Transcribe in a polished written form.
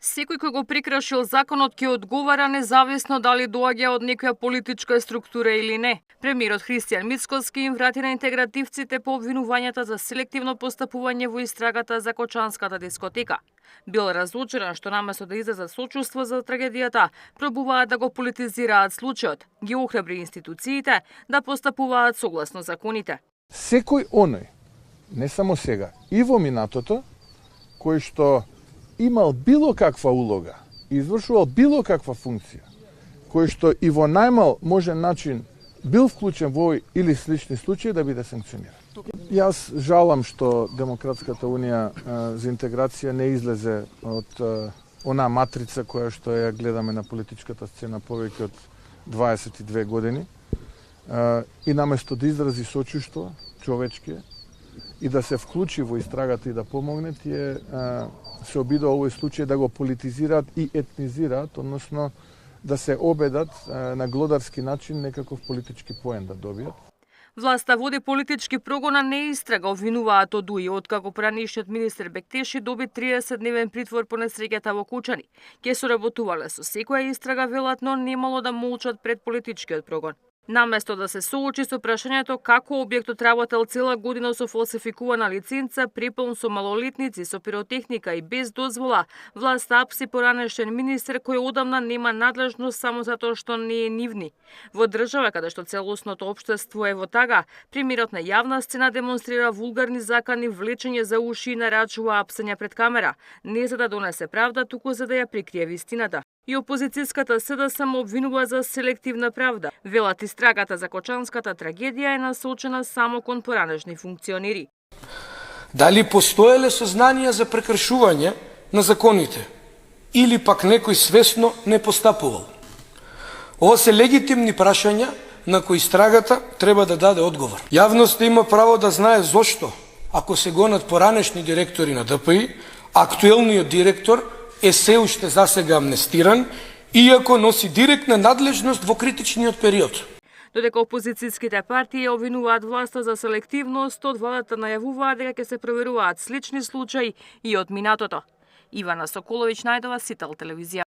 Секој кој го прекршил законот ќе одговара независно дали доаѓа од некоја политичка структура или не. Премиерот Христијан Мицкоски им врати на интегративците по обвинувањата за селективно постапување во истрагата за Кочанската дискотека. Бил разочаран што наместо да изразат сочувство за трагедијата, пробуваат да го политизираат случајот, ги охрабри институциите да постапуваат согласно законите. Секој оној, не само сега, и во минатото, кој што имал било каква улога, извршувал било каква функција, кој што и во најмал можен начин бил вклучен во овој или слични случаи да биде санкциониран. Јас жалам што Демократската унија за интеграција не излезе од онаа матрица која што ја гледаме на политичката сцена повеќе од 22 години и наместо да изрази сочувство човечки и да се вклучи во истрагата и да помогне, тие се обидува овој случај да го политизираат и етнизираат, односно да се обедат на глодарски начин некаков политички поен да добијат. Власта води политички прогон, а не истрага, обвинуваат ОДУИ, откако поранишниот министер Бектеши доби 30-дневен притвор по несреќата во Кучани. Ке соработувале со секоја истрага, велат, но немало да молчат пред политичкиот прогон. Наместо да се соочи со прашањето како објектот работел цела година со фалсификувана лиценца, препълн со малолетници, со пиротехника и без дозвола, власта апси поранешен министер кој одамна нема надлежност само затоа што не е нивни. Во држава каде што целосното општество е во тага, премиерот на јавна сцена демонстрира вулгарни закани, влечење за уши и нарачува апсење пред камера, не за да донесе правда, туку за да ја прикрие вистината. И опозицијската СДСМ му обвинува за селективна правда. Велат, истрагата за Кочанската трагедија е насочена само кон поранешни функционери. Дали постоеле сознанија за прекршување на законите или пак некој свесно не постапувал? Ова се легитимни прашања на кои истрагата треба да даде одговор. Јавноста има право да знае зошто, ако се гонат поранешни директори на ДПИ, актуелниот директор е се уште засега амнестиран, иако носи директна надлежност во критичниот период. Додека опозицијските партии обвинуваат власта за селективност, од владата најавуваат дека ќе се проверуваат слични случаи и од минатото. Ивана Соколовиќ, Најдова, Сител телевизија.